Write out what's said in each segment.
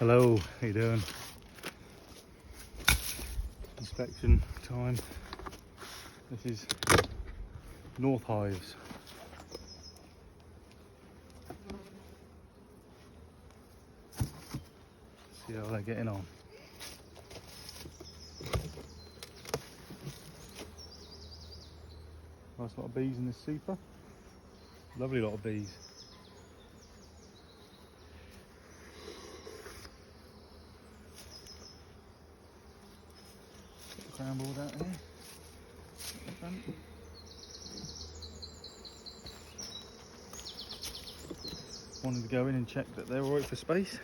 Hello, how you doing? Inspection time. This is North Hives. See how they're getting on. Nice lot of bees in this super. Lovely lot of bees. Ground board out here. At the front. Wanted to go in and check that they're alright for space.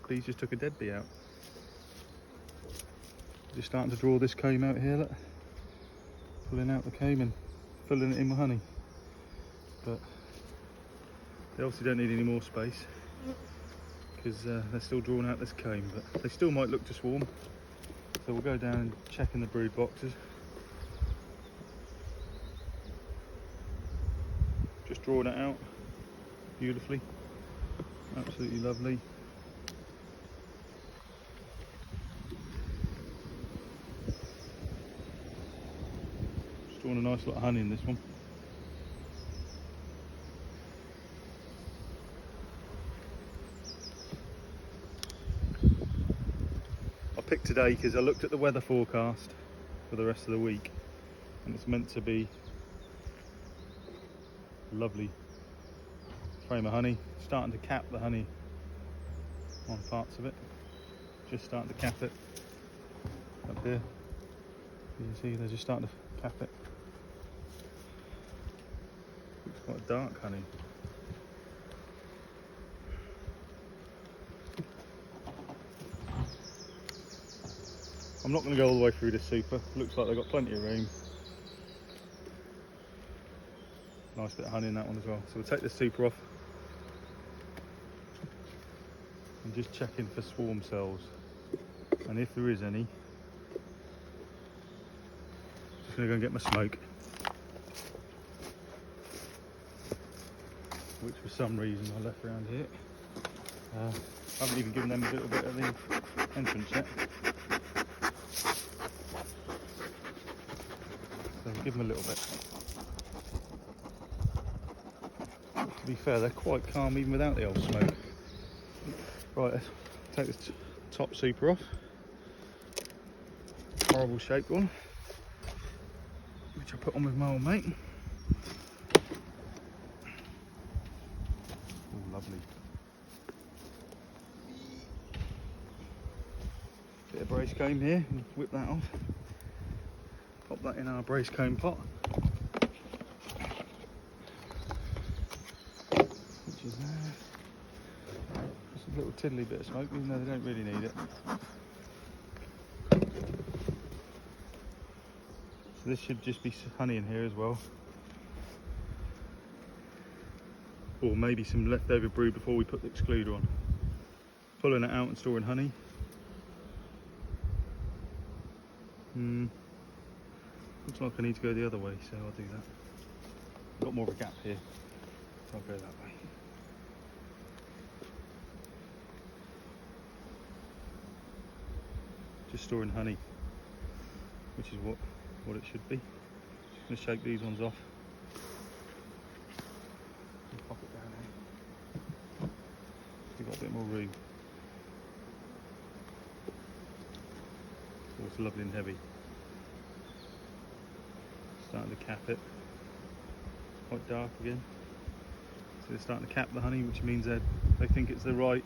Bees just took a dead bee out. Just starting to draw this comb out here, look. Pulling out the comb and filling it in with honey. But they obviously don't need any more space because they're still drawing out this comb, but they still might look to swarm. So we'll go down and check in the brood boxes. Just drawing it out beautifully, absolutely lovely. Just drawing a nice lot of honey in this one. I picked today because I looked at the weather forecast for the rest of the week and it's meant to be lovely frame of honey. Starting to cap the honey on parts of it. Just starting to cap it up here. You can see they're just starting to cap it. Looks quite dark honey. I'm not going to go all the way through this super. Looks like they've got plenty of room. Nice bit of honey in that one as well. So we'll take this super off and just check in for swarm cells. And if there is any, just going to go and get my smoke. Which for some reason I left around here. I haven't even given them a little bit of the entrance yet. So I'll give them a little bit. To be fair, they're quite calm even without the old smoke. Right, let's take this top super off. Horrible shaped one, which I put on with my old mate. Oh, lovely. Bit of brace comb here, and whip that off. Pop that in our brace comb pot. Which is there. Just a little tiddly bit of smoke, even though they don't really need it. So this should just be honey in here as well. Or maybe some leftover brood before we put the excluder on. Pulling it out and storing honey. Looks like I need to go the other way, so I'll do that. Got more of a gap here, so I'll go that way. Just storing honey, which is what it should be. Just going to shake these ones off. And pop it down here. We've got a bit more room. So it's lovely and heavy. Starting to cap it. Quite dark again. So they're starting to cap the honey, which means they think it's the right.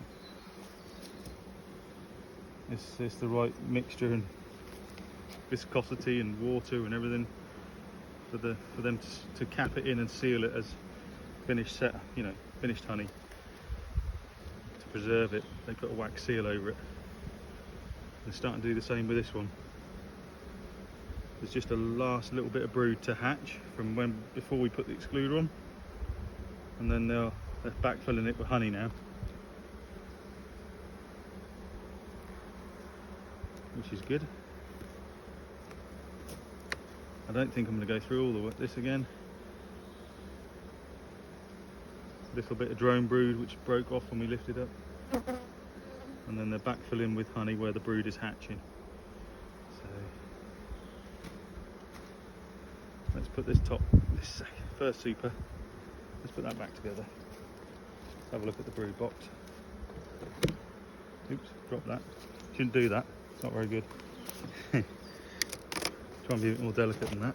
It's the right mixture and viscosity and water and everything for them to cap it in and seal it as finished finished honey. To preserve it, they put a wax seal over it. They're starting to do the same with this one. There's just a last little bit of brood to hatch from before we put the excluder on, and then they're backfilling it with honey now, which is good. I don't think I'm going to go through all this again. little bit of drone brood which broke off when we lifted up, and then they're backfilling with honey where the brood is hatching. So let's put this first super, let's put that back together. Let's have a look at the brood box. Oops, drop that. Shouldn't do that, it's not very good. Try and be a bit more delicate than that.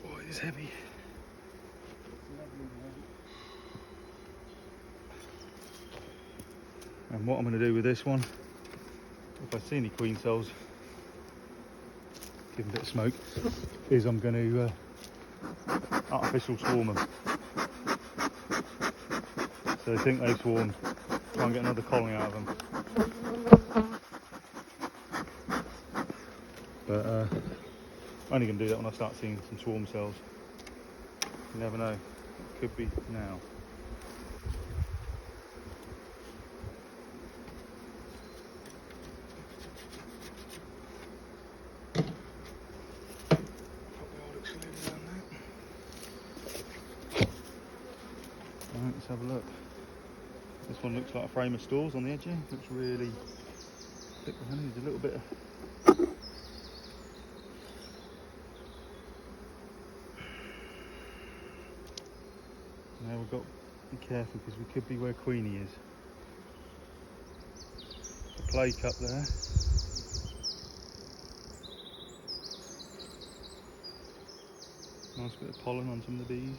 Oh, it is heavy. And what I'm going to do with this one, if I see any queen cells, give them a bit of smoke, is I'm going to artificial swarm them. So they think they swarm, try and get another colony out of them. But I'm only going to do that when I start seeing some swarm cells. You never know, could be now. Right, let's have a look. This one looks like a frame of stores on the edge here. Looks really thick with honey. There's a little bit of now we've got to be careful because we could be where Queenie is. A play cup there. Nice bit of pollen on some of the bees.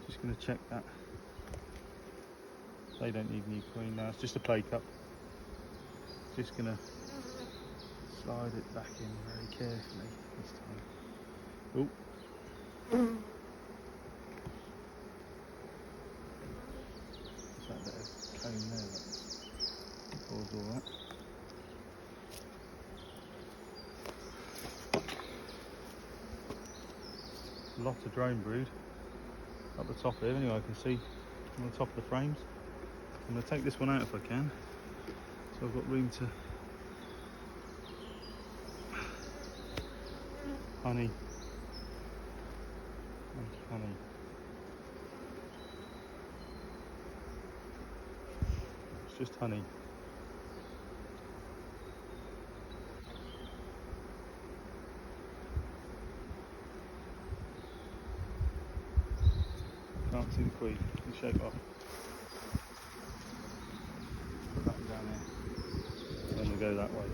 Just going to check that. They don't need new queen now, it's just a play cup. Just going to slide it back in very carefully this time. Oh. There's that bit of comb there that pulls all that. Lots of drone brood up the top here, anyway I can see on the top of the frames. I'm going to take this one out if I can, so I've got room to honey and honey. It's just honey. Can't see the queen, you shake off. Put that down here. Then we go that way.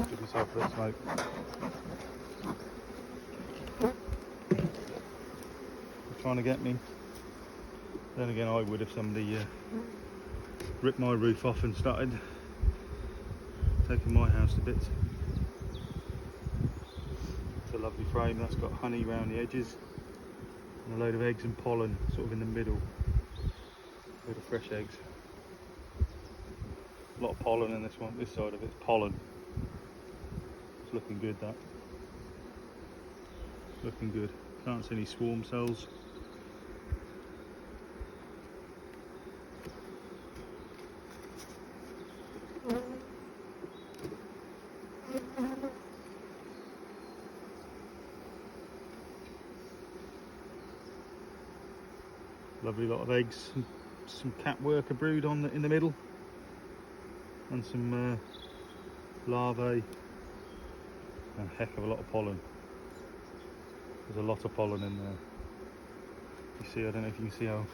Give yourself a bit of smoke. They're trying to get me. Then again, I would if somebody ripped my roof off and started taking my house to bits. It's a lovely frame that's got honey around the edges and a load of eggs and pollen sort of in the middle. A load of fresh eggs. A lot of pollen in this one, this side of it's pollen. It's looking good, that. It's looking good. Can't see any swarm cells. Lovely lot of eggs, some cat worker brood in the middle, and some larvae, and a heck of a lot of pollen. There's a lot of pollen in there. You see, I don't know if you can see how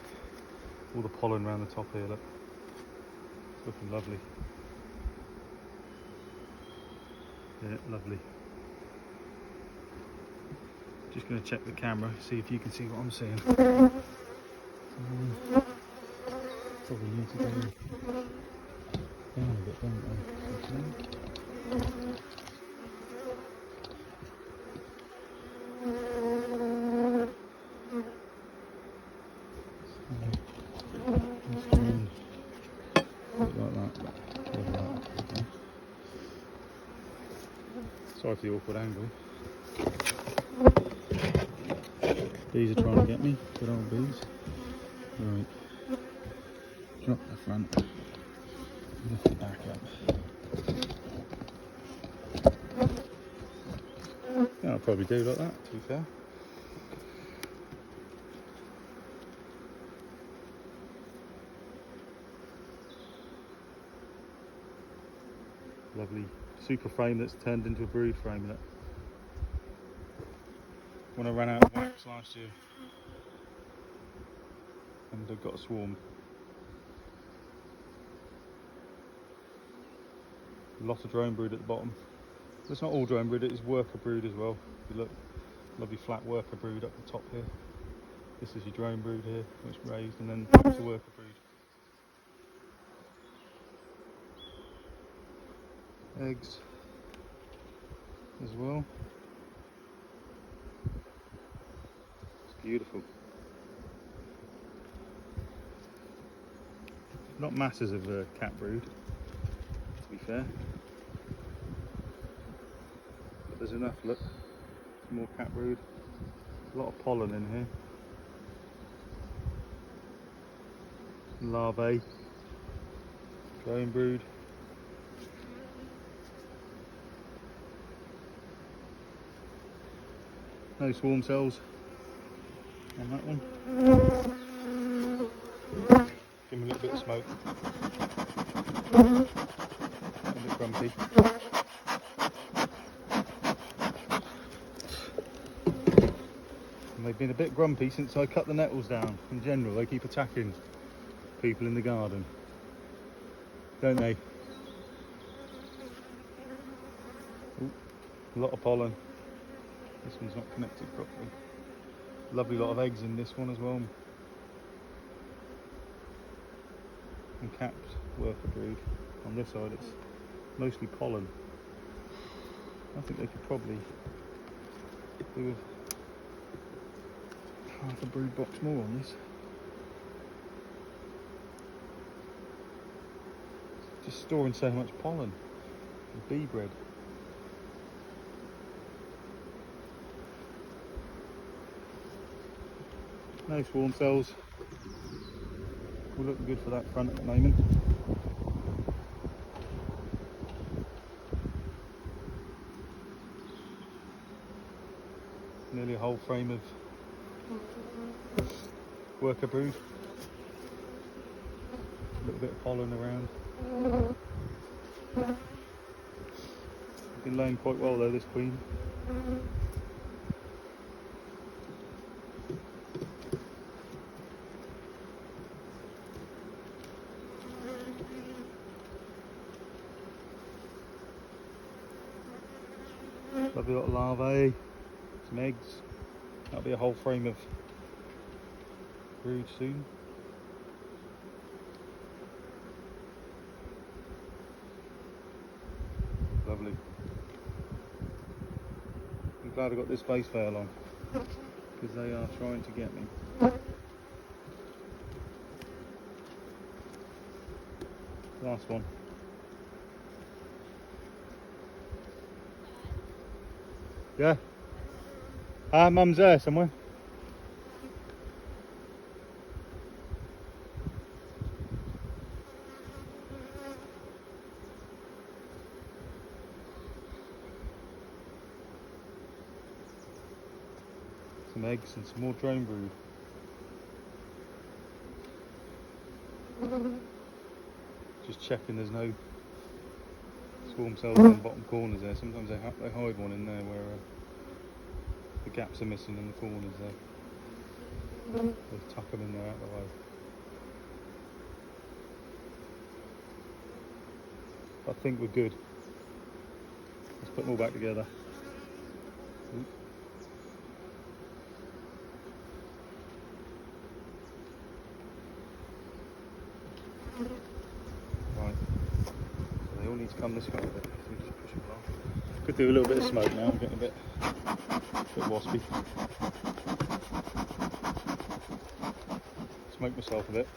all the pollen around the top here, look. It's looking lovely. Yeah, lovely. Just going to check the camera, see if you can see what I'm seeing. Probably need to go down a bit, don't I? Like that. Sorry for the awkward angle. Bees are trying to get me. Good old bees. Right. Drop the front. Lift the back up. Yeah, I'll probably do like that, to be fair. Lovely super frame that's turned into a brood frame. Look. When I ran out of wax last year and I got a swarm. Lots of drone brood at the bottom. It's not all drone brood, it is worker brood as well. If you look, lovely flat worker brood up the top here. This is your drone brood here, which raised, and then back to worker brood. Eggs as well. It's beautiful. Not masses of cat brood, to be fair. But there's enough, look. Some more cat brood. A lot of pollen in here. Larvae. Drone brood. No swarm cells on that one. Give him a little bit of smoke. A bit grumpy. And they've been a bit grumpy since I cut the nettles down. In general, they keep attacking people in the garden, don't they? Ooh, a lot of pollen. This one's not connected properly. Lovely lot of eggs in this one as well. And capped worker brood. On this side it's mostly pollen. I think they could probably do with half a brood box more on this. Just storing so much pollen. And bee bread. No swarm cells. We're looking good for that front at the moment. Nearly a whole frame of worker brood. A little bit of pollen around. Been laying quite well though, this queen. Lovely little larvae, some eggs. That'll be a whole frame of brood soon. Lovely. I'm glad I got this face veil on, because they are trying to get me. Last one. Yeah. Mum's there somewhere. Some eggs and some more drone brood. Just checking there's no swarm cells in the bottom corners there. Sometimes they hide one in there where the gaps are missing in the corners there. They tuck them in there out of the way. I think we're good. Let's put them all back together. Ooh. Right, so they all need to come this way a bit. So we just push them along. Could do a little bit of smoke now. I'm getting a bit waspy. Smoke myself a bit.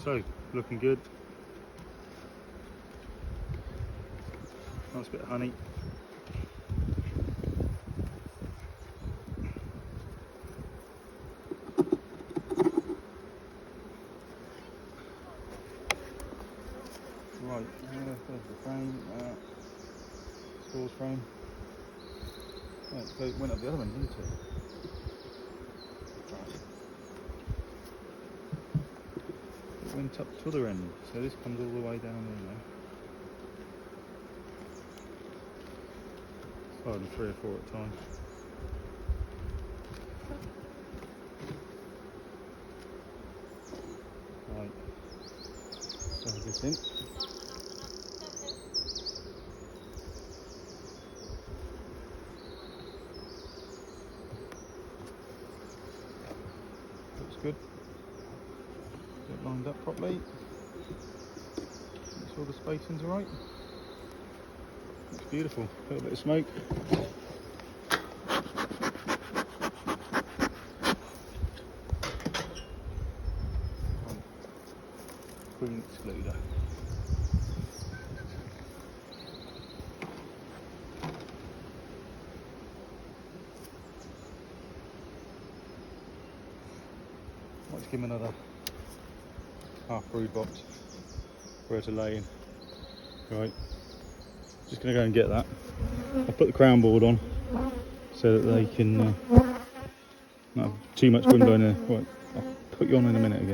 So, looking good. Nice bit of honey. Right, there's the frame, stores frame. Oh, it went up the other end, didn't it? It went up to the other end, so this comes all the way down there now. Firing 3 or 4 at a time. Right, so this in. Looks good. Get it lined up properly. Make sure the spacing's are right. Looks beautiful. A little bit of smoke. Green excluder. Might just give him another half brood box for her to lay in. Right, just going to go and get that. I'll put the crown board on so that they can not have too much wind blowing there. Right, I'll put you on in a minute again.